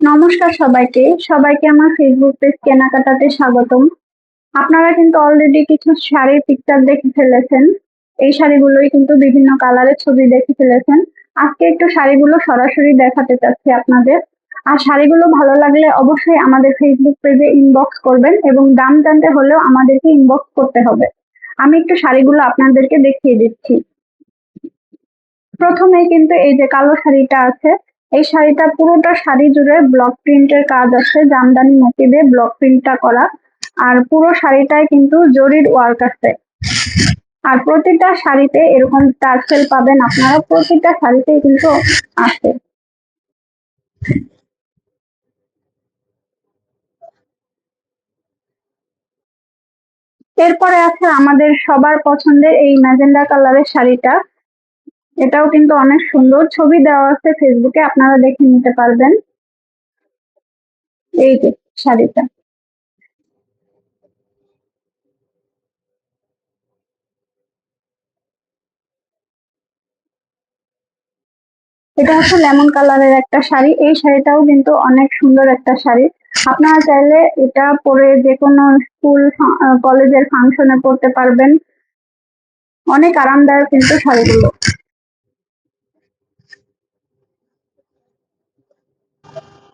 নমস্কার সবাইকে আমার ফেসবুক পেজ কেনাকাটাতে স্বাগতম। আপনারা কিন্তু অলরেডি কিছু শাড়ির পিকচার দেখে ফেলেছেন। এই শাড়িগুলোই কিন্তু বিভিন্ন কালারের ছবি দেখে ফেলেছেন। আজকে একটু শাড়িগুলো সরাসরি দেখাতে চাচ্ছি আপনাদের। আর শাড়িগুলো ভালো লাগলে অবশ্যই আমাদের ফেসবুক পেজে ইনবক্স করবেন এবং দাম জানতে হলেও আমাদেরকে ইনবক্স করতে হবে। আমি একটু শাড়িগুলো আপনাদেরকে দেখিয়ে দিচ্ছি। প্রথমে কিন্তু এই যে কালো শাড়িটা আছে, এই শাড়িটা পুরোটা শাড়ি জুড়ে ব্লক প্রিন্টের কাজ আছে, জামদানি মোটিভে ব্লক প্রিন্টটা করা। আর পুরো শাড়িটায় কিন্তু জরির ওয়ার্ক আছে। আর প্রতিটা শাড়িতে এরকম টার্সেল পাবেন আপনারা, প্রতিটা শাড়িতেই কিন্তু আছে। এরপরে আছে আমাদের সবার পছন্দের এই ম্যাজেন্ডা কালারের শাড়িটা। এটাও কিন্তু অনেক সুন্দর, ছবি দেওয়া আছে ফেসবুকে, আপনারা দেখে নিতে পারবেন। এই যে শাড়িটা, এটা হচ্ছে লেমন কালারের একটা শাড়ি। এই শাড়িটাও কিন্তু অনেক সুন্দর একটা শাড়ি। আপনারা চাইলে এটা পরে যে কোনো স্কুল কলেজের ফাংশনে পরতে পারবেন। অনেক আরামদায়ক কিন্তু শাড়িগুলো।